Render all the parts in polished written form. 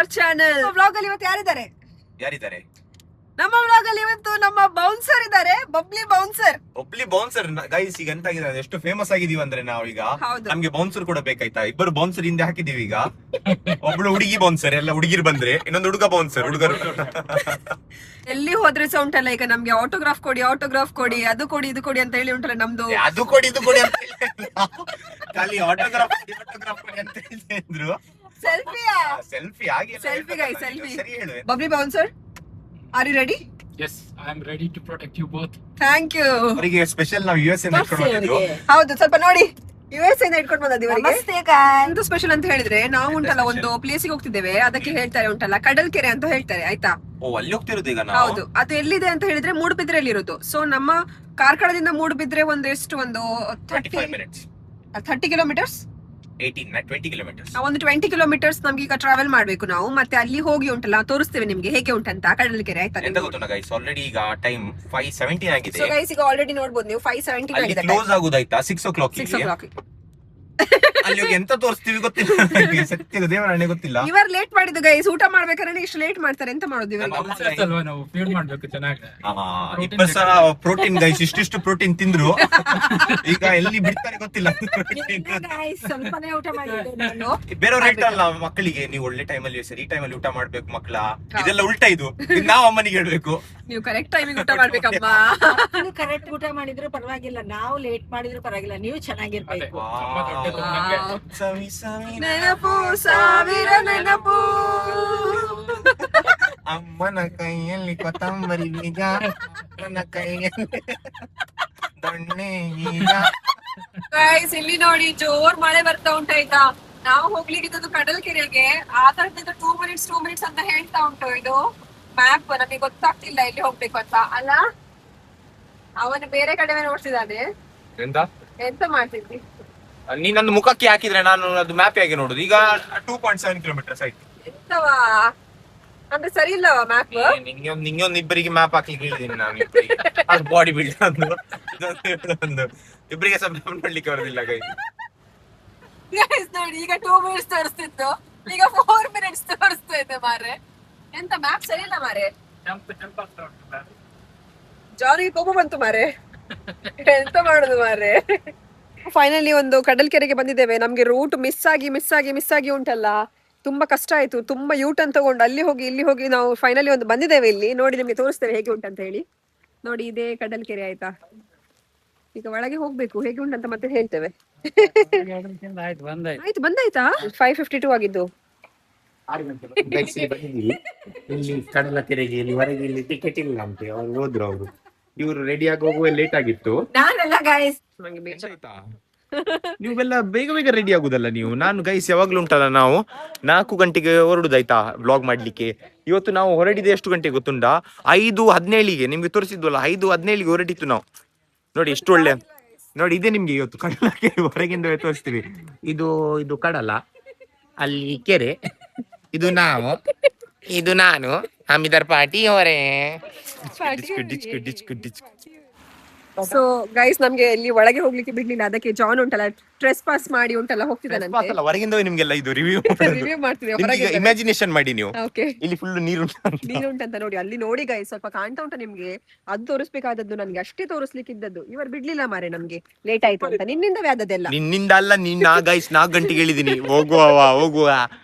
Our channel. Vlog ಅಲ್ಲಿ ಇವತ್ತು ಯಾರಿದ್ದಾರೆ? ನಮ್ಮ ವ್ಲಾಗ್ ಅಲ್ಲಿ ಇವತ್ತು ನಮ್ಮ ಬೌನ್ಸರ್ ಇದ್ದಾರೆ, ಬಬ್ಲಿ ಬೌನ್ಸರ್. ಗೈಸ್ ಈಗ ಎಂತ ಆಗಿದೆ, ಎಷ್ಟು ಫೇಮಸ್ ಆಗಿದೀವಿ ಅಂದ್ರೆ ನಾವು ಈಗ ಹೌದು. ನಮ್ಗೆ ಬೌನ್ಸರ್ ಕೂಡ ಬೇಕಾಯ್ತಾ? ಇಬ್ಬರು ಬೌನ್ಸರ್ ಹಿಂದೆ ಹಾಕಿದೀವಿ ಈಗ. ಒಬ್ಳು ಹುಡುಗಿ ಬೌನ್ಸರ್, ಎಲ್ಲ ಹುಡುಗಿರ್ ಬಂದ್ರೆ, ಇನ್ನೊಂದು ಹುಡುಗ ಬೌನ್ಸರ್, ಹುಡುಗರು. ಎಲ್ಲಿ ಹೋದ್ರೆ ಸಹ ಉಂಟಲ್ಲ ಈಗ ನಮ್ಗೆ ಆಟೋಗ್ರಾಫ್ ಕೊಡಿ, ಅದು ಕೊಡಿ ಇದು ಕೊಡಿ ಅಂತ ಹೇಳಿ ಉಂಟಲ್ಲ ನಮ್ದು. ಅದು ಕೊಡಿ ಇದು ಕೊಡಿ ಅಂತ ಖಾಲಿ ಆಟೋಗ್ರಾಫ್ ಕೊಡಿ ಅಂತ ಹೇಳಿದ್ರು. ಸೆಲ್ಫಿ ಆಗಿ selfie. Bubbly bouncer, are you ready? Yes, I am ready to protect you both. Thank you. ಅವರಿಗೆ ಸ್ಪೆಷಲ್ ನಾವು US ಇಂದ ಇಟ್ಕೊಂಡು ಬಂದಿದ್ದು. ಹೌದು, ಸ್ವಲ್ಪ ನೋಡಿ, US ಇಂದ ಇಟ್ಕೊಂಡು ಬಂದದ್ದು ಇವರಿಗೆ. ಎಂತ ಸ್ಪೆಷಲ್ ಅಂತ ಹೇಳಿದ್ರೆ, ನಾವು ಉಂಟಲ್ಲ ಒಂದು ಪ್ಲೇಸಿಗೆ ಹೋಗ್ತಿದ್ದೇವೆ, ಅದಕ್ಕೆ ಹೇಳ್ತಾರೆ ಉಂಟಲ್ಲ ಕಡಲ್ ಕೆರೆ ಅಂತ ಹೇಳ್ತಾರೆ, ಆಯ್ತಾ? ಓ, ಅಲ್ಲಿ ಹೋಗ್ತಿರೋದು ಈಗ ನಾವು. ಹೌದು, ಅದು ಎಲ್ಲಿದೆ ಅಂತ ಹೇಳಿದ್ರೆ ಮೂಡುಬಿದ್ರೆಯಲ್ಲಿ ಇರೋದು. ಸೊ ನಮ್ಮ ಕಾರ್ಕಳದಿಂದ ಮೂಡುಬಿದ್ರೆ ಒಂದು 35 minutes, 30 ಕಿಲೋಮೀಟರ್ಸ್, 20 kilometers. ಒಂದು 20 ಕಿಲೋಮೀಟರ್ಸ್ ನಮ್ಗೆ ಈಗ ಟ್ರಾವೆಲ್ ಮಾಡ್ಬೇಕು ನಾವು. ಮತ್ತೆ ಅಲ್ಲಿ ಹೋಗಿ ಉಂಟಲ್ಲ ತೋರಿಸ್ತೇವೆ ನಿಮ್ಗೆ ಹೇಗೆ ಉಂಟಂತ ಕಡಲ್ ಕೆರೆ, ಆಯ್ತಾ? ಎಂತ ಗೊತ್ತುಂಟಾ ಗೈಸ್, ಆಲ್ರೆಡಿ ಈಗ ಟೈಮ್ 5:17 ಆಗಿದೆ. ಸೊ ಗೈಸ್ ಈಗ ಆಲ್ರೆಡಿ ನೋಡಬಹುದು ನೀವು, 5:17 ಆಗಿದೆ. ಕ್ಲೋಸ್ ಆಗುದಾಯ್ತಾ 6 o'clock. 6 o'clock. ಅಲ್ಲಿ ಹೋಗಿ ಎಂತ ತೋರಿಸ್ತೀವಿ ಗೊತ್ತಿಲ್ಲ ನನಗೆ, ಸತ್ಯ ದೇವರನ್ನೇ ಗೊತ್ತಿಲ್ಲ. ಇವರು ಲೇಟ್ ಮಾಡಿದ್ದು ಗೈಸ್, ಊಟ ಮಾಡ್ಬೇಕಾದ್ರೆ ಇಷ್ಟು ಲೇಟ್ ಮಾಡ್ತಾರೆ, ಎಂತ ಮಾಡೋದು ಇವರು? ಅಲ್ವಾ, ನಾವು ಫೀಡ್ ಮಾಡ್ಬೇಕು ಚೆನ್ನಾಗಿ. ಇಬ್ಬರು ಸಹ ಪ್ರೋಟೀನ್ ಗೈಸ್, ಇಷ್ಟಿಷ್ಟು ಪ್ರೋಟೀನ್ ತಿಂದ್ರು. ಈಗ ಎಲ್ಲಿ ಬಿಡ್ತಾರೆ ಗೊತ್ತಿಲ್ಲ. ಸ್ವಲ್ಪನೇ ಊಟ ಮಾಡಿದ್ದೆ ನಾನು. ಬೇರೆಯವ್ರು ಹೇಳ್ತಾರಲ್ಲ ಮಕ್ಕಳಿಗೆ, ನೀವು ಒಳ್ಳೆ ಟೈಮಲ್ಲಿ ಸರಿ ಟೈಮಲ್ಲಿ ಊಟ ಮಾಡ್ಬೇಕು ಮಕ್ಕಳ, ಇದೆಲ್ಲ ಉಲ್ಟಾ. ಇದು ನಾವು ಅಮ್ಮನಿಗೆ ಹೇಳ್ಬೇಕು, ನೀವು ಕರೆಕ್ಟ್ ಟೈಮಿಗೆ ಊಟ ಮಾಡ್ಬೇಕಮ್ಮ. ಕರೆಕ್ಟ್ ಊಟ ಮಾಡಿದ್ರು ಪರವಾಗಿಲ್ಲ, ನಾವು ಲೇಟ್ ಮಾಡಿದ್ರು ಪರವಾಗಿಲ್ಲ, ನೀವು ಚೆನ್ನಾಗಿರ್ಬೇಕು. ಸವಿ ಸವಿ ನೆನಪು ಸಾವಿರ ನೆನಪು, ಅಮ್ಮನ ಕೈಯಲ್ಲಿ ಕೊತ್ತಂಬರಿ ಬೀಜ, ನನ್ನ ಕೈಯಲ್ಲಿ ದೊಣ್ಣೆ ಬೀಜ. ಗೈಸ್ ಇಲ್ಲಿ ನೋಡಿ, ಜೋರ್ ಮಳೆ ಬರ್ತಾ ಉಂಟಾಯ್ತಾ. ನಾವು ಹೋಗ್ಲಿಕ್ಕಿದ್ದು ಕಡಲ್ ಕೆರೆಗೆ, ಆ ತರದಿಂದ 2 minutes ಅಂತ ಹೇಳ್ತಾ ಉಂಟು ಇದು ಮ್ಯಾಪ್. ನಮಗೆ ಗೊತ್ತಾಗ್ತಿಲ್ಲ ಎಲ್ಲಿ ಹೋಗ್ಬೇಕು ಅಂತ. ಅಲ್ಲ, ಅವನು ಬೇರೆ ಕಡೆ ನೋಡ್ತಿದ್ದಾನೆ. ಎಂತ ಮಾಡ್ತಿದ್ವಿ? ನೀ ನನ್ನ ಮುಖಕ್ಕೆ ಹಾಕಿದ್ರೆ ನಾನು ಅದು ಮ್ಯಾಪ್ ಆಗಿ ನೋಡುದು. ಈಗ 2.7 kilometers ಆಯ್ತು. ಎಂತವಾ ಅಂದ್ರೆ ಸರಿ ಇಲ್ಲವಾ ಮ್ಯಾಪ್? ನಿಂಗೊಂದು ಇಬ್ಬರಿಗೆ ಮ್ಯಾಪ್ ಹಾಕ್ಲಿಕ್ಕೆ ಹೇಳಿದೀನಿ ನಾನು. ಅದು ಬಾಡಿ ಬಿಲ್ಡ್ ಒಂದು ಇಬ್ಬರಿಗೆ ಸ್ವಲ್ಪ ನೋಡ್ಲಿಕ್ಕೆ ಬರೋದಿಲ್ಲ ಗೈ. ನೋಡಿ, ಈಗ 2 minutes ತೋರಿಸ್ತಿತ್ತು, ಈಗ 4 minutes ತೋರಿಸ್ತಾ ಇದೆ ಮಾರೆ. ಎಂತ ಮ್ಯಾಪ್ ಸರಿ ಇಲ್ಲ ಮಾರೆ. ಜಾರಿಗೆ ಕೋಪ ಬಂತು ಮಾರೆ, ಎಂತ ಮಾಡುದು ಮಾರೆ. ಫೈನಲಿ ಒಂದು ಕಡಲ್ ಕೆರೆಗೆ ಬಂದಿದ್ದೇವೆ. ನಮ್ಗೆ ರೂಟ್ ಮಿಸ್ ಆಗಿ ಉಂಟಲ್ಲ, ತುಂಬಾ ಕಷ್ಟ ಆಯ್ತು. ತುಂಬಾ ಯೂಟರ್ನ್ ತಗೊಂಡು ಅಲ್ಲಿ ಹೋಗಿ ಇಲ್ಲಿ ಹೋಗಿ ನಾವು ಫೈನಲಿ ಒಂದು ಬಂದಿದ್ದೇವೆ ಇಲ್ಲಿ. ನೋಡಿ ನಿಮ್ಗೆ ತೋರಿಸ್ತೇವೆ ಹೇಗೆ ಉಂಟಂತ ಹೇಳಿ. ನೋಡಿ, ಇದೇ ಕಡಲ್ ಕೆರೆ, ಆಯ್ತಾ? ಈಗ ಒಳಗೆ ಹೋಗ್ಬೇಕು, ಹೇಗೆ ಉಂಟಂತ ಮತ್ತೆ ಹೇಳ್ತೇವೆ. ಆಯ್ತು, ಬಂದಾಯ್ತಾ? 5:52 ಆಗಿದ್ದು. ಇಲ್ಲಿ ಕಡಲ ಕೆರೆಗೆ ಇಲ್ಲಿ ಹೊರಗೆ ಇಲ್ಲಿ ಟಿಕೆಟ್ ಇಲ್ಲ ಅಂತೆ, ಅವ್ರು ಹೋದ್ರು. ಇವರು ರೆಡಿ ಆಗಿ ಹೋಗುವ ಲೇಟ್ ಆಗಿತ್ತು. ನಾನೆಲ್ಲ ಗಾಯ್ಸ್ ನಂಗೆ ಬೇಜಾರಾಯ್ತಾ? ನೀವೆಲ್ಲ ಬೇಗ ರೆಡಿ ಆಗುದಲ್ಲ ನೀವು. ನಾನು ಗೈಸ್ ಯಾವಾಗ್ಲೂ ಉಂಟಲ್ಲ, ನಾವು 4 ಗಂಟೆಗೆ ಹೊರಡುದಾಯ್ತಾ ಬ್ಲಾಗ್ ಮಾಡ್ಲಿಕ್ಕೆ. ಇವತ್ತು ನಾವು ಹೊರಡಿದೆ ಎಷ್ಟು ಗಂಟೆಗೆ ಗೊತ್ತುಂಟಾ? 5:17 ನಿಮ್ಗೆ ತೋರಿಸಿದ್ವಲ್ಲ, 5:17 ಹೊರಟಿತ್ತು ನಾವು. ನೋಡಿ ಎಷ್ಟು ಒಳ್ಳೆ. ನೋಡಿ, ಇದೇ ನಿಮ್ಗೆ ಇವತ್ತು ಕಡಲ ಕೆರೆ ಹೊರಗಿಂದ ತೋರಿಸ್ತೀವಿ. ಇದು ಕಡಲ, ಅಲ್ಲಿ ಕೆರೆ, ಇದು ನಾನು ಹಮಿದರ್ ಪಾಟಿ ಅವರೇ. ಸೊ ಗೈಸ್ ನಮ್ಗೆ ಇಲ್ಲಿ ಒಳಗೆ ಹೋಗ್ಲಿಕ್ಕೆ ಬಿಡ್ಲಿಲ್ಲ, ಅದಕ್ಕೆ ಜಾನ್ ಉಂಟಲ್ಲ ಟ್ರೆಸ್ ಪಾಸ್ ಮಾಡಿ ಉಂಟಲ್ಲ ಹೋಗ್ತಿದ್ದಾನಂತೆ. ಹೊರಗಿಂದ ನಿಮ್ಗೆಲ್ಲ ಇದು ರಿವ್ಯೂ ಮಾಡ್ತಿದ್ದೇವೆ. ಇಮ್ಯಾಜಿನೇಷನ್ ಮಾಡಿ ನೀವು. ಓಕೆ, ಇಲ್ಲಿ ಫುಲ್ ನೀರುಂಟಂತ ನೋಡಿ, ಅಲ್ಲಿ ನೋಡಿ ಗೈಸ್, ಸ್ವಲ್ಪ ಕಾಣ್ತಾ ಉಂಟ ನಿಮ್ಗೆ? ಅದು ತೋರಿಸ್ಬೇಕಾದದ್ದು ನನ್ಗೆ, ಅಷ್ಟೇ ತೋರಿಸ್ಲಿಕ್ಕೆ ಇದ್ದದ್ದು. ಇವರು ಬಿಡ್ಲಿಲ್ಲ ಮಾರೆ, ನಮ್ಗೆ ಲೇಟ್ ಆಯ್ತು ಅಂತ. ನಿನ್ನಿಂದವೇ ಆದದ್ದೆಲ್ಲ. ನಿನ್ನಿಂದ ಅಲ್ಲ, ನಿನ್ನ ಗೈಸ್ 4 ಗಂಟೆಗೆ ಹೇಳಿದೀನಿ ಹೋಗುವ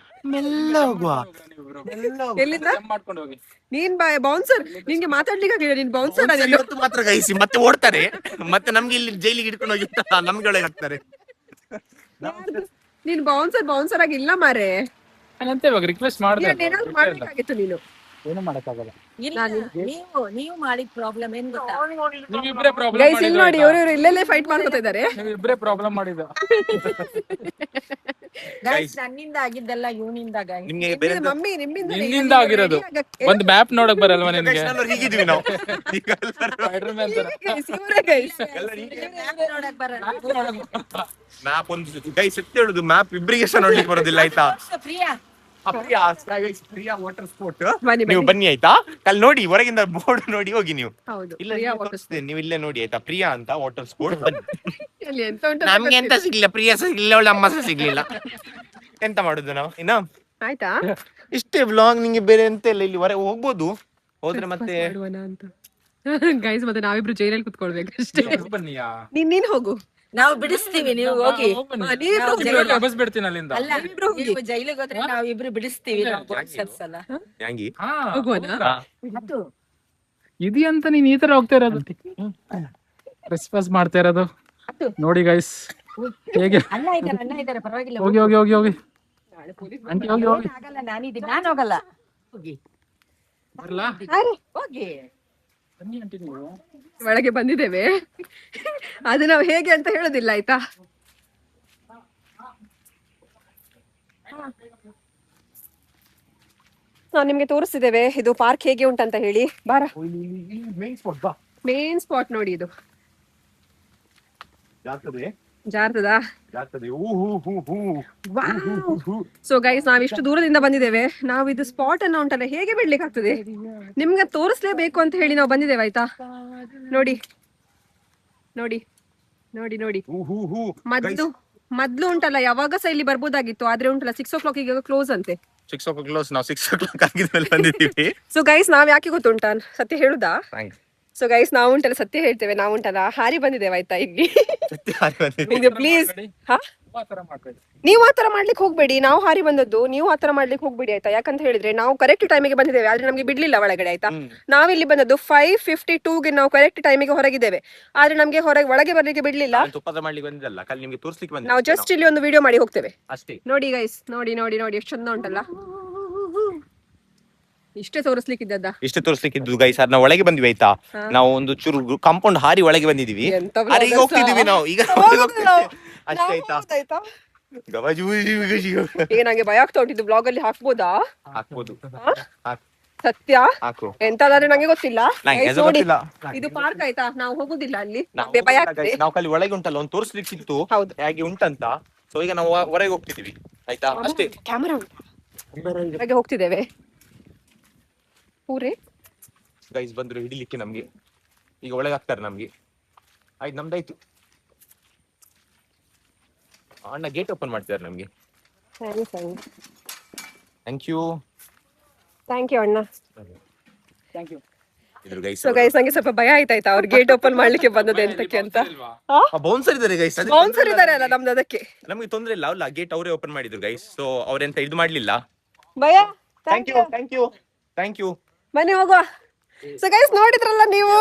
ಮೆಲ್ಲ ಹೋಗುವ. ಎಲ್ಲಿಂದ ನೀನ್ ಬೌನ್ಸರ್, ನಿನ್ಗೆ ಮಾತಾಡ್ಲಿಕ್ಕೆ ಆಗಿಲ್ಲ, ನೀನ್ ಬೌನ್ಸರ್ ಇವತ್ತು ಮಾತ್ರ ಗೈಸಿ, ಮತ್ತೆ ಓಡ್ತಾರೆ, ಮತ್ತೆ ನಮ್ಗೆ ಇಲ್ಲಿ ಜೈಲಿಗೆ ಹಿಡ್ಕೊಂಡು ಹೋಗಿ ನಮ್ಗೆ ಒಳಗೆ ಹಾಕ್ತಾರೆ. ನೀನ್ ಬೌನ್ಸರ್ ಆಗಿ ಇಲ್ಲ ಮಾರೆ. ರಿಕ್ವೆಸ್ಟ್ ಮಾಡಿದ್ರೆ ಮಾಡ್ಬೇಕಾಗಿತ್ತು ನೀನು. ಏನು ಮಾಡಕ್ಕಾಗಲ್ಲ. ನೀವು ಮಾಡಿದ ಪ್ರಾಬ್ಲಮ್ ಏನ್ ಗೊತ್ತಾ? ನೀವಿಬ್ರೇ ಪ್ರಾಬ್ಲಮ್ ಗೈಸ್ ಇಲ್ಲಿ ನೋಡಿ, ಇವರು ಇಲ್ಲೆಲ್ಲೇ ಫೈಟ್ ಮಾಡ್ಕೊತಾ ಇದ್ದಾರೆ. ನೀವಿಬ್ರೇ ಪ್ರಾಬ್ಲಮ್ ಮಾಡಿದ. ಗೈಸ್ ನನ್ನಿಂದ ಆಗಿದ್ದಲ್ಲ, ಇವನಿಂದ ಗೈಸ್. ನಿಮ್ಗೆ ಬೇರೆ ಮಮ್ಮಿ ನಿನ್ನಿಂದ ಆಗಿರೋದು. ಒಂದು ಮ್ಯಾಪ್ ನೋಡಕ್ ಬರಲ್ವಾ ನಿನ್ಗೆ? ಹೀಗಿದ್ವಿ ನಾವು. ಸ್ಪೈಡರ್ಮ್ಯಾನ್ ತರ ನೋಡಕ್ ಬರಲ್ಲ. ಮ್ಯಾಪ್ ಒಂದು ಗೈಸ್ ಎತ್ತಿ ಹೇಳುದು, ಮ್ಯಾಪ್ ಇಬ್ಬರಿಗೆ ಸಹ ನೋಡ್ಲಿಕ್ಕೆ ಬರೋದಿಲ್ಲ ಆಯ್ತಾ? ಪ್ರಿಯಾ ಪ್ರಿಯಾ ವಾಟರ್ ಸ್ಪೋರ್ಟ್ ನೀವು ಬನ್ನಿ ಆಯ್ತಾ? ಅಲ್ಲಿ ನೋಡಿ, ಹೊರಗಿಂದ ಬೋರ್ಡ್ ನೋಡಿ ಹೋಗಿ ನೀವು. ಇಲ್ಲ ನೀವು ಇಲ್ಲೇ ನೋಡಿ ಆಯ್ತಾ, ಪ್ರಿಯಾ ಅಂತ ವಾಟರ್ ಸ್ಪೋರ್ಟ್. ನಮ್ಗೆ ಎಂತ ಸಿಗ್ಲಿಲ್ಲ, ಪ್ರಿಯಾ ಸಿಗ್ಲಿಲ್ಲ, ಅವಳ ಅಮ್ಮ ಸಹ ಸಿಗ್ಲಿಲ್ಲ. ಎಂತ ಮಾಡುದು ನಾವು ಇನ್ನ? ಆಯ್ತಾ ಇಷ್ಟೇ ವ್ಲಾಗ್, ನಿಂಗೆ ಬೇರೆ ಎಂತ ಇಲ್ಲ, ಇಲ್ಲಿ ಹೊರಗೆ ಹೋಗ್ಬೋದು, ಹೋದ್ರೆ ಮತ್ತೆ ಮಾಡುವನ ಅಂತ ಗೈಸ್. ಮತ್ತೆ ನಾವಿಬ್ರು ಜೈಲಲ್ಲಿ ಕುತ್ಕೊಳ್ಬೇಕು ಅಷ್ಟೇ. ಬನ್ನಿಯಾ ನೀನ್ ಹೋಗು. ನಾವು ಬಿಡಿಸ್ತೀವಿ, ನೀವು ಹೋಗಿ. ನೀವಿಬ್ರು ಹೋಗಿ. ಬಸ್ ಬಿಡ್ತೀನಿ ಅಲ್ಲಿಂದ. ಅಲ್ಲ, ನೀವು ಜೈಲಿಗೆ ಹೋದ್ರೆ ನಾವು ಇಬ್ರು ಬಿಡಿಸ್ತೀವಿ. ನಾವು ಬಾಕ್ಸರ್ಸ್ ಅಲ್ಲ. ಹ್ಯಾಂಗಿ ಹಾ ಹೋಗುವನಾ? ಮತ್ತು ಇದು ಅಂತ ನೀನ್ ಈ ತರ ಹೋಗ್ತಾ ಇರೋದು, ರೆಸ್ಪಾನ್ಸ್ ಮಾಡ್ತಾ ಇರೋದು ನೋಡಿ ಗೈಸ್ ಹೇಗೆ. ಅಣ್ಣ ಇದ್ದಾರೆ ಪರವಾಗಿಲ್ಲ. ಹೋಗಿ ಹೋಗಿ ಹೋಗಿ ಹೋಗಿ ಆಂಟಿ ಹೋಗಿ ಹೋಗಿ ಆಗಲ್ಲ, ನಾನಿದ್ದೀನಿ, ನಾನು ಹೋಗಲ್ಲ. ಹೋಗಿ ಬರ್ಲಾ? ಹೋಗಿ. ಬನ್ನಿ ಆಂಟಿ ನೀವು. ಒಳಗೆ ಬಂದಿದ್ದೇವೆ. ಅದು ನಾವು ಹೇಗೆ ಅಂತ ಹೇಳೋದಿಲ್ಲ ಆಯ್ತಾ. ನಾವು ನಿಮ್ಗೆ ತೋರಿಸ್ತಿದ್ದೇವೆ ಇದು ಪಾರ್ಕ್ ಹೇಗೆ ಉಂಟಂತ ಹೇಳಿ. ಬಾರ, ಮೇನ್ ಸ್ಪಾಟ್ ನೋಡಿ ಇದು. ಜಾರ್ತದಾ? ಸೊ ಗೈಸ್, ನಾವ್ ಇಷ್ಟು ದೂರದಿಂದ ಬಂದಿದ್ದೇವೆ. ನಾವು ಇದು ಸ್ಪಾಟ್ ಅನ್ನ ಉಂಟಲ್ಲ ಹೇಗೆ ಬಿಡ್ಲಿಕ್ಕೆ ಆಗ್ತದೆ, ನಿಮ್ಗೆ ತೋರಿಸ್ಲೇಬೇಕು ಅಂತ ಹೇಳಿ ನಾವು ಬಂದಿದ್ದೇವೆ ಆಯ್ತಾ. ನೋಡಿ ನೋಡಿ ನೋಡಿ ನೋಡಿ, ಮೊದ್ಲು ಉಂಟಲ್ಲ ಯಾವಾಗ ಸಹ ಇಲ್ಲಿ ಬರ್ಬೋದಾಗಿತ್ತು, ಆದ್ರೆ ಉಂಟಲ್ಲ 6 o'clock ಈಗ ಕ್ಲೋಸ್ ಅಂತೆ. 6 o'clock ಕ್ಲೋಸ್, ನಾವು 6 o'clock ಆಗಿದ್ಮೇಲೆ ಬಂದಿದ್ದೀವಿ. ಸೊ ಗೈಸ್, ನಾವ್ ಯಾಕೆ ಗೊತ್ತುಂಟಾ, ಸತ್ಯ ಹೇಳುದಾ? ಸೊ ಗೈಸ್, ನಾವು ಉಂಟಲ್ಲ ಸತ್ಯ ಹೇಳ್ತೇವೆ, ನಾವು ಉಂಟಲ್ಲ ಹಾರಿ ಬಂದಿದ್ದೇವೆ ಆಯ್ತಾ ಇಲ್ಲಿ. ಪ್ಲೀಸ್ ನೀವು ಆತರ ಮಾಡ್ಲಿಕ್ಕೆ ಹೋಗ್ಬೇಡಿ, ನಾವು ಹಾರಿ ಬಂದದ್ದು, ನೀವು ಆತರ ಮಾಡ್ಲಿಕ್ಕೆ ಹೋಗ್ಬೇಡಿ ಆಯ್ತಾ. ಯಾಕಂತ ಹೇಳಿದ್ರೆ ನಾವು ಕರೆಕ್ಟ್ ಟೈಮಿಗೆ ಬಂದಿದ್ದೇವೆ, ಆದ್ರೆ ನಮ್ಗೆ ಬಿಡ್ಲಿಲ್ಲ ಒಳಗಡೆ ಆಯ್ತಾ. ನಾವಿಲ್ಲಿ ಬಂದದ್ದು 5:52ಗೆ ನಾವು ಕರೆಕ್ಟ್ ಟೈಮಿಗೆ ಹೊರಗಿದ್ದೇವೆ, ಆದ್ರೆ ನಮ್ಗೆ ಒಳಗೆ ಬರ್ಲಿಕ್ಕೆ ಬಿಡ್ಲಿಲ್ಲ. ನಾವು ಜಸ್ಟ್ ಇಲ್ಲಿ ಒಂದು ವಿಡಿಯೋ ಮಾಡಿ ಹೋಗ್ತೇವೆ ಅಷ್ಟೇ. ನೋಡಿ ಗೈಸ್, ನೋಡಿ ನೋಡಿ ನೋಡಿ ಎಷ್ಟು ಚಂದ ಉಂಟಲ್ಲ. ಇಷ್ಟೇ ತೋರಿಸ್ಲಿಕ್ಕಿದ್ದದ, ಇಷ್ಟೇ ತೋರಿಸ್ಲಿಕ್ಕಿದ್ದು ಗೈಸ್. ನಾವು ಒಳಗೆ ಬಂದ್ವಿ ಆಯ್ತಾ. ನಾವು ಒಂದು ಚೂರು ಕಾಂಪೌಂಡ್ ಹಾರಿ ಒಳಗೆ ಬಂದಿದೀವಿ. ಎಂತ ಆದ್ರೆ ಈಗ ಹೋಗ್ತಿದೀವಿ ನಾವು, ಈಗ ಅಷ್ಟೇ ಆಯ್ತಾ. ಆಯ್ತಾ? ಗವಾಜು ಈಗ ನಂಗೆ ಭಯ ಆಗ್ತಾ ಉಂಟು, ಇದು ಬ್ಲಾಗ್ ಅಲ್ಲಿ ಹಾಕ್ಬೋದಾ? ಹಾಕ್ಬೋದು, ಸತ್ಯ ಹಾಕು. ಎಂತಾದ್ರೆ ನಂಗೆ ಗೊತ್ತಿಲ್ಲ. ನಂಗೆ Guys, ಅದು ನೋಡಿ, ಗೊತ್ತಿಲ್ಲ. ಇದು ಪಾರ್ಕ್ ಆಯ್ತಾ, ನಾವು ಹೋಗುದಿಲ್ಲ ಅಲ್ಲಿ, ನಾವು ನಮ್ಗೆ ಭಯ ಆಗ್ತದೆ. ನಾವು ಕಲ್ಲಿ ಒಳಗೆ ಉಂಟಲ್ಲ ಒಂದು ತೋರಿಸ್ಲಿಕ್ಕಿತ್ತು ಹೌದು. ಹೇಗೆ ಉಂಟಂತ. ಸೊ ಈಗ ನಾವು ಹೊರಗೆ ಹೋಗ್ತಿದೀವಿ ಆಯ್ತಾ, ಅಷ್ಟೇ. ಕ್ಯಾಮರಾ ಹೊರಗೆ ಹೋಗ್ತಿದ್ದೇವೆ. ಪೂರೇ ಗೈಸ್ ಬಂದ್ರು ಹಿಡಿಲಿಕ್ಕೆ ನಮ್ಗೆ, ಈಗ ಒಳಗೆ ಹಾಕ್ತಾರೆ ನಮ್ಗೆ. ಆಯ್ತು, ನಮ್ದಾಯ್ತು. ಅಣ್ಣ ಗೇಟ್ ಓಪನ್ ಮಾಡ್ತಿದ್ದಾರೆ ನಮ್ಗೆ. ಥ್ಯಾಂಕ್ ಯು ಅಣ್ಣ. ಇದ್ರು ಗೈಸ್. ಸೊ ಗೈಸ್, ನಂಗೆ ಸ್ವಲ್ಪ ಭಯ ಆಯ್ತಾಯ್ತಾ, ಅವ್ರು ಗೇಟ್ ಓಪನ್ ಮಾಡ್ಲಿಕ್ಕೆ ಬಂದದ್ದು ಎಂತಕ್ಕೆ ಅಂತ. ಬೌನ್ಸರ್ ಇದ್ದಾರೆ ಗೈಸ್, ಬೌನ್ಸರ್ ಇದಾರೆ ಅಲ್ಲ ನಮ್ದು, ಅದಕ್ಕೆ ನಮ್ಗೆ ತೊಂದ್ರೆ ಇಲ್ಲ. ಅಲ್ಲ, ಗೇಟ್ ಅವರೇ ಓಪನ್ ಮಾಡಿದ್ರು ಗೈಸ್. ಸೊ ಅವ್ರೆಂತ ಇದು ಮಾಡ್ಲಿಲ್ಲ. ಭಯ. Thank you thank you thank you. ಬನ್ನಿ ಹೋಗುವ. ಸೊ ಗೈಸ್, ನೋಡಿದ್ರಲ್ಲ ನೀವು,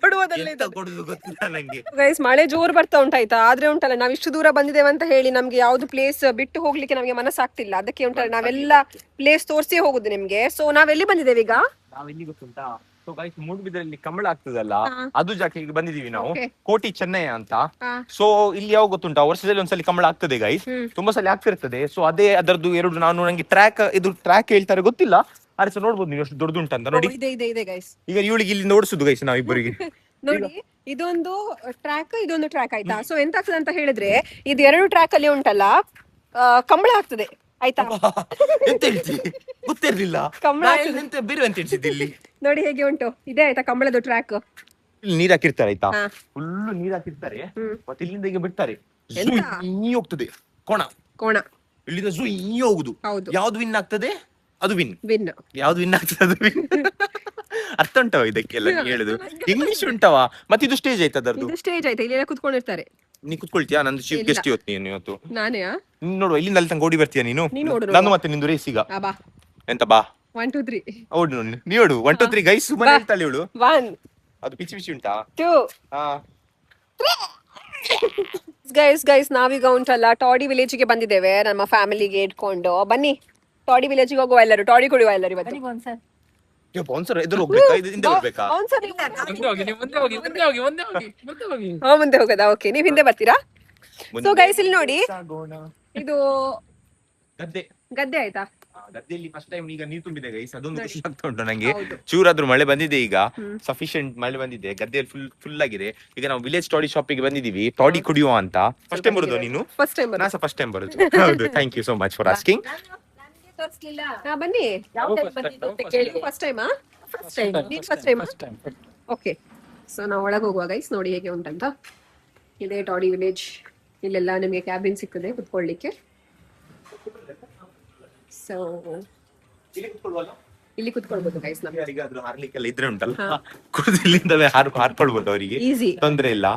ಕೊಡುವುದಲ್ಲಿ ಕೊಡುದು ಗೊತ್ತಿಲ್ಲ ನಂಗೆ. ಗೈಸ್, ಮಳೆ ಜೋರ್ ಬರ್ತಾ ಉಂಟಾಯ್ತಾ, ಆದ್ರೆ ಉಂಟಲ್ಲ ನಾವ್ ಇಷ್ಟು ದೂರ ಬಂದಿದ್ದೇವೆ ಅಂತ ಹೇಳಿ ನಮ್ಗೆ ಯಾವ್ದು ಪ್ಲೇಸ್ ಬಿಟ್ಟು ಹೋಗ್ಲಿಕ್ಕೆ ನಮ್ಗೆ ಮನಸ್ಸಾಗ್ತಿಲ್ಲ. ಅದಕ್ಕೆ ಉಂಟಲ್ಲ ನಾವೆಲ್ಲ ಪ್ಲೇಸ್ ತೋರಿಸಿ ಹೋಗುದು ನಿಮ್ಗೆ. ಸೊ ನಾವೆಲ್ಲಿ ಬಂದಿದ್ದೇವೆ ಈಗ? ನಾವೆಲ್ಲಿ ಗೊತ್ತುಂಟಾ? ಸೊ ಗೈಸ್, ಮೂಡುಬಿದ್ರಲ್ಲಿ ಕಂಬಳ ಆಗ್ತದಲ್ಲ, ಅದು ಜಾಗಕ್ಕೆ ಬಂದಿದೀವಿ ನಾವು. ಕೋಟಿ ಚೆನ್ನೈ ಅಂತ. ಸೊ ಇಲ್ಲಿ ಯಾವ ಗೊತ್ತುಂಟಾ, ವರ್ಷದಲ್ಲಿ ಒಂದ್ಸಲಿ ಕಂಬಳ ಆಗ್ತದೆ ಗೈಸ್, ತುಂಬಾ ಸಲ ಆಗ್ತಿರ್ತದೆ. ಸೊ ಅದೇ ಅದರದ್ದು ಎರಡು, ನಾನು ನಂಗೆ ಟ್ರ್ಯಾಕ್ ಹೇಳ್ತಾರೆ ಗೊತ್ತಿಲ್ಲ, ಆದ್ರೆ ಸೊ ನೋಡ್ಬೋದು ನೀವು ಎಷ್ಟು ದೊಡ್ಡದುಂಟಂತ. ನೋಡಿ, ಇದೆ ಗೈಸ್. ಈಗ ಇವಳಿಗೆ ಇಲ್ಲಿ ನೋಡಿಸುದು ಗೈಸ್ ನಾವಿಬ್ಬರಿಗೆ. ನೋಡಿ, ಇದೊಂದು ಇದೊಂದು ಟ್ರ್ಯಾಕ್ ಆಯ್ತಾ. ಸೊ ಎಂತ ಆಗ್ತದೆ ಅಂತ ಹೇಳಿದ್ರೆ, ಇದು 2 ಟ್ರ್ಯಾಕ್ ಅಲ್ಲಿ ಉಂಟಲ್ಲ ಕಂಬಳ ಆಗ್ತದೆ ಆಯ್ತಾ. ಎಂತ ಹೇಳ್ತಿ, ಗೊತ್ತಿರ್ಲಿಲ್ಲ. ಕಂಬಳ ಬೇರೆ ಅಂತ ಹೇಳ್ತಿದ್ದೆ. ಇಲ್ಲಿ ನೋಡಿ ಹೇಗೆ ಉಂಟು, ಇದೆ ಆಯ್ತಾ ಕಂಬಳದ ಟ್ರ್ಯಾಕ್. ಇಲ್ಲಿ ನೀರ್ ಹಾಕಿರ್ತಾರೆ ಆಯ್ತಾ, ಫುಲ್ ನೀರ್ ಹಾಕಿರ್ತಾರೆ. ಮತ್ತೆ ಇಲ್ಲಿಂದ ಈಗ ಬಿಡ್ತಾರೆ, ಹೋಗ್ತದೆ ಕೋಣ. ಇಲ್ಲಿಂದ ಹೋಗುದು. ಯಾವ್ದು ವಿನ್ ಆಗ್ತದೆ ಅದು ವಿನ್. ಯಾವ್ದು ವಿನ್ ಆಗ್ತದೆ ಅದು ವಿನ್. ಅರ್ಥ ಉಂಟವ ಇದಕ್ಕೆಲ್ಲ ಹೇಳುದು? ಇಂಗ್ಲಿಷ್ ಉಂಟವ. ಮತ್ತೆ ಇದು ಸ್ಟೇಜ್ ಆಯ್ತಾ ಅದರದ್ದು? ಸ್ಟೇಜ್ ಆಯ್ತಾ, ಇಲ್ಲಿ ಕುತ್ಕೊಂಡಿರ್ತಾರೆ. ನೀ ಕುತ್ಕೊಳ್ತೀಯಾ? ನಂದು ಚೀಫ್ ಗೆಸ್ಟ್ ಇವತ್ತು. ನಾನೇ ನೋಡುವ, ಇಲ್ಲಿಂದ ಅಲ್ಲಿ ತನಕ ಓಡಿ ಬರ್ತೀಯಾ ನೀನು? ನಾನು ಮತ್ತೆ ನಿಂದು ರೇಸ್ ಈಗ. ಎಂತ ಬಾ 1 2 3 ಓಡು ನೀ ಓಡು. 1 2 3 ಗೈಸ್. ಸುಮ್ಮನೆ ಹೇಳ್ತಾಳೆ ಇವಳು. 1 ಅದು ಪಿಚಿ ಉಂಟಾ? 2 ಗೈಸ್, ನಾವೀಗ ಉಂಟಲ್ಲ ಟಾಡಿ ವಿಲೇಜ್ ಗೆ ಬಂದಿದ್ದೇವೆ, ನಮ್ಮ ಫ್ಯಾಮಿಲಿಗೆ ಇಟ್ಕೊಂಡು. ಬನ್ನಿ ಟಾಡಿ ವಿಲೇಜ್ ಗೆ ಹೋಗುವ ಎಲ್ಲರೂ, ಟಾಡಿ ಕುಡಿಯುವ ಎಲ್ಲರೂ ಇವತ್ತು. ಬೌನ್ಸರ್ ಎದುರು ಹೋಗ್ಬೇಕಾ, ಇದರಿಂದ ಹೋಗ್ಬೇಕಾ? ಮುಂದೆ ಹೋಗೋದಾ? ಓಕೆ, ನೀವ್ ಹಿಂದೆ ಬರ್ತೀರಾ? ಸೊ ಗೈಸ್, ಇಲ್ಲಿ ನೋಡಿ, ಇದು ಗದ್ದೆ ಆಯ್ತಾ. ಗದ್ದೆಯಲ್ಲಿ ಫಸ್ಟ್ ಟೈಮ್ ಈಗ ನೀರು ತುಂಬಿದೆ ಗೈಸ್, ಅದೊಂದು ಖುಷಿ ಆಗ್ತಾ ಉಂಟು ನಂಗೆ. ಚೂರಾದ್ರೂ ಮಳೆ ಬಂದಿದೆ ಈಗ, ಸಫಿಶಿಯಂಟ್ ಮಳೆ ಬಂದಿದೆ, ಗದ್ದೆಯಲ್ಲಿ ಫುಲ್ ಆಗಿದೆ. ಈಗ ನಾವು ವಿಲೇಜ್ ಟಾಡಿ ಶಾಪಿಗೆ ಬಂದಿದೀವಿ, ಟಾಡಿ ಕುಡಿಯುವ ಅಂತ. ಫಸ್ಟ್ ಟೈಮ್ ಬರುದು ನೀನು? ಫಸ್ಟ್ ಟೈಮ್ ಫಸ್ಟ್ ಟೈಮ್ ಬರುದು. ಹೌದು, thank you so much for asking. ಬನ್ನಿ, ಫಸ್ಟ್ ಟೈಮ್. ಓಕೆ, ಸೊ ನಾವು ಒಳಗೆ ಹೋಗುವ ಗೈಸ್. ನೋಡಿ ಹೇಗೆ ಉಂಟಂತ. ಇದೇ ಟಾಡಿ ವಿಲೇಜ್. ಇಲ್ಲೆಲ್ಲ ನಿಮಗೆ ಕ್ಯಾಬಿನ್ ಸಿಗ್ತದೆ ಕುತ್ಕೊಳ್ಳಿಕ್ಕೆ. ಸೊ ಇಲ್ಲಿ ಕುತ್ಕೊಳ್ಬೋದು ಗೈಸ್ ನಮ್ಗೆ ಯಾರಿಗಾದ್ರೂ ಹಾರ್ಲಿಕ್ಕೆಲ್ಲ ಇದ್ರೆ ಉಂಟಲ್ಲ ಕುಡಿದು ಇಲ್ಲಿಂದವೇ ಹಾರ್ಕೊಳ್ಬೋದು ಅವರಿಗೆ, ಈಸಿ. ತೊಂದ್ರೆ ಇಲ್ಲ.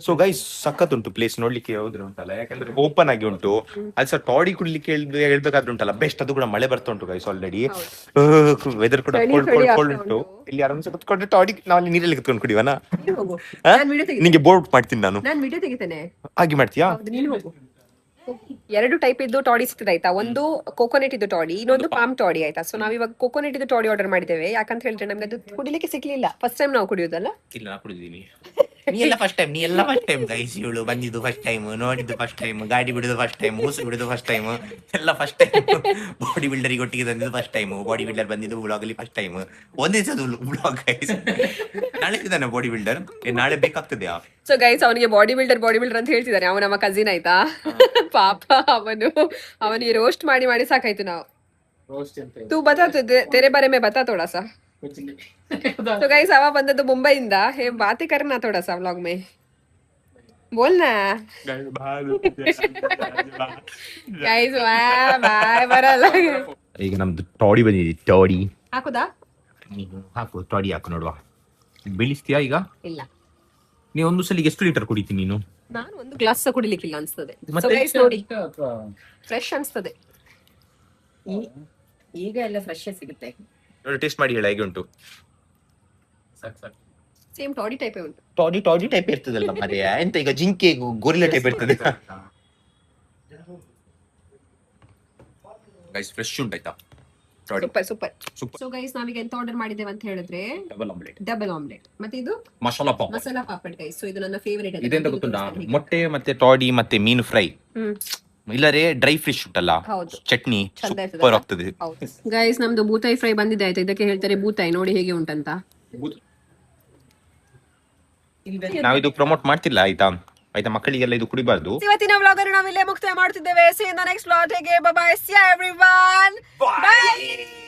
ಸೊ ಗೈಸ್ ಸಖತ್ ಉಂಟು ಪ್ಲೇಸ್ ನೋಡ್ಲಿಕ್ಕೆ ಹೋದ್ರೆ ಉಂಟಲ್ಲ, ಯಾಕಂದ್ರೆ ಓಪನ್ ಆಗಿ ಉಂಟು. ಅದು ಸಹ ಟಾಡಿ ಕುಡ್ಲಿಕ್ಕೆ ಹೇಳ್ಬೇಕಾದ್ರೆ ಉಂಟಲ್ಲ ಬೆಸ್ಟ್. ಅದು ಕೂಡ ಮಳೆ ಬರ್ತಾ ಉಂಟು ಗೈಸ್ ಆಲ್ರೆಡಿ, ವೆದರ್ ಕೂಡ ಕೋಲ್ಡ್ ಉಂಟು. ಇಲ್ಲಿ ಆರಾಮ್ಸೆ ಕುತ್ಕೊಂಡು ಟಾಡಿ ನಾವು ಅಲ್ಲಿ ನೀರಲ್ಲಿ ಕುತ್ಕೊಂಡು ಕುಡಿಯೋಣ. ನೀನು ಹೋಗು, ಆ? ನಾನು ವಿಡಿಯೋ ತೆಗಿತೇನೆ. ನಿಂಗೆ ಬೋರ್ಡ್ ಮಾಡ್ತೀನಿ ನಾನು, ನಾನು ವಿಡಿಯೋ ತೆಗಿತೇನೆ. ಹಾಗೆ ಮಾಡ್ತೀಯಾ? ಹೌದು, ನೀನು ಹೋಗು. 2 ಟೈಪ್ ಇದ್ದು ಟಾಡಿ ಸಿಗ್ತದೆ ಆಯ್ತಾ. ಒಂದು ಕೋಕೋನಟ್ ಇದ್ದು ಟಾಡಿ, ಇನ್ನೊಂದು ಪಾಮ್ ಟಾಡಿ ಆಯ್ತಾ. ಸೊ ನಾವ್ ಇವಾಗ ಕೋಕೋನಟ್ ಇದ್ದು ಟಾಡಿ ಆರ್ಡರ್ ಮಾಡಿದ್ದೇವೆ. ಯಾಕಂತ ಹೇಳಿದ್ರೆ ನಮ್ಗೆ ಅದು ಕುಡಿಲಿಕ್ಕೆ ಸಿಗ್ಲಿಲ್ಲ. ಫಸ್ಟ್ ಟೈಮ್ ನಾವು ಕುಡಿಯೋದಲ್ಲ. ಇಲ್ಲ ನಾ ಕುಡಿದೀನಿ. ನೀ ಎಲ್ಲ ಫಸ್ಟ್ ಟೈಮ್ ಗೈಸ್. ಇವಳು ಬಂದಿದ್ದು ಫಸ್ಟ್ ಟೈಮ್, ನೋಡಿದ್ದು ಫಸ್ಟ್ ಟೈಮ್, ಗಾಡಿ ಬಿಡುದು ಫಸ್ಟ್ ಟೈಮ್, ಮೂಸು ಬಿಡುದು ಫಸ್ಟ್ ಟೈಮ್, ಎಲ್ಲ ಫಸ್ಟ್ ಟೈಮ್. ಬಾಡಿ ಬಿಲ್ಡರಿಗೆ ಒಟ್ಟಿಗೆ ತಂದಿದ್ದು ಫಸ್ಟ್ ಟೈಮ್, ಬಾಡಿ ಬಿಲ್ಡರ್ ಬಂದಿದ್ದು ಬ್ಲಾಗ್ ಅಲ್ಲಿ ಫಸ್ಟ್ ಟೈಮ್. ಒಂದೇ ದಿವಸ ಬ್ಲಾಗ್ ಗೈಸ್. ನಾಳೆ ಇದ್ದಾನೆ ಬಾಡಿ ಬಿಲ್ಡರ್, ನಾಳೆ ಬೇಕಾಗ್ತದೆ. ಸೊ ಗೈಸ್ ಅವನಿಗೆ ಬಾಡಿ ಬಿಲ್ಡರ್ ಅಂತ ಹೇಳ್ತಿದ್ದಾನೆ. ಅವನ ನಮ್ಮ ಕಸಿನ್ ಆಯ್ತಾ. ಪಾಪ ಅವನಿಗೆ ರೋಸ್ಟ್ ಮಾಡಿ ಸಾಕಾಯ್ತು ನಾವು. तू बता तेरे बारे में बता थोड़ा सा. तो गाइस हवा बंदा तो मुंबई इंदा है, बातें करना थोड़ा सा व्लॉग में, बोलना गाइस. बाय बरಲ್ಲ. ಈಗ ನಮ್ದು ಟಾಡಿ ಬಂದಿದೆ. ಟಾಡಿ ಹಾಕುದಾ? ನೀನು ಹಾಕು, ಟಾಡಿ ಹಾಕು ನೋಡುವ. ಬೀಳಿಸ್ತೀಯಾ ಈಗ? ಇಲ್ಲ, ನೀವು ಒಂದು ಸಲಿಗೆ ಎಷ್ಟು ಲೀಟರ್ ಕುಡಿತೀನಿ ನೀನು? ನಾನು ಒಂದು ಗ್ಲಾಸ್ ಕುಡಿಲಿಕ್ಕಿಲ್ಲ ಅನ್ಸ್ತದೆ. ಮತ್ತೆ? So guys ನೋಡಿ, ಫ್ರೆಶ್ ಅನ್ಸ್ತದೆ. ಈಗ ಎಲ್ಲ ಫ್ರೆಶ್ ಸಿಗುತ್ತೆ. ನೋಡಿ ಟೇಸ್ಟ್ ಮಾಡಿ ಹೇಳ ಹೇಗೆ ಉಂಟು. ಸೇಮ್ ಟಾಡಿ ಟೈಪೇ ಉಂಟು. ಟಾಡಿ ಟೈಪ್ ಇರ್ತದಲ್ಲ ಮರೆ, ಎಂತ ಈಗ ಜಿಂಕೆ ಗೊರಿಲ್ಲ ಟೈಪ್ ಇರ್ತದೆ ಗೈಸ್. ಫ್ರೆಶ್ ಉಂಟಾಯ್ತಾ ಟಾಡಿ? ಸೂಪರ್. ಸೊ ಗೈಸ್ ನಾವೀಗ ಎಂತ ಆರ್ಡರ್ ಮಾಡಿದ್ದೇವೆ ಅಂತ ಹೇಳಿದ್ರೆ ಡಬಲ್ ಆಮ್ಲೆಟ್ ಮತ್ತೆ ಇದು masala pop. Masala papad guys. So ಇದು ನನ್ನ ಫೇವರೇಟ್. ಇದೆಂತ ಗೊತ್ತುಂಟಾ? ಮೊಟ್ಟೆ ಮತ್ತೆ ಟಾಡಿ ಮತ್ತೆ ಮೀನು ಫ್ರೈ, ಇಲ್ಲರೆ ಡ್ರೈ ಫಿಶ್ ಉಂಟಲ್ಲ ಹೌದು, ಚಟ್ನಿ, ಚಂದ ಸೂಪರ್ ಆಗ್ತದೆ ಗೈಸ್. ನಮ್ದು ಬೂತಾಯಿ ಫ್ರೈ ಬಂದಿದೆ ಆಯ್ತಾ. ಇದಕ್ಕೆ ಹೇಳ್ತಾರೆ ಬೂತಾಯಿ. ನೋಡಿ ಹೇಗೆ ಉಂಟಂತ. ನಾವಿದು ಪ್ರಮೋಟ್ ಮಾಡ್ತಿಲ್ಲ ಆಯ್ತಾ. ಮಕ್ಕಳಿಗೆಲ್ಲ ಇದು ಕುಡಿಬಾರ್ದು. ಇವತ್ತಿನ ವ್ಲಾಗ್ ಅನ್ನು ನಾವಿಲ್ಲೇ ಮುಕ್ತಾಯ ಮಾಡ್ತಿದ್ದೇವೆ. See you in the next vlog. Take care. Bye bye. See you everyone. Bye.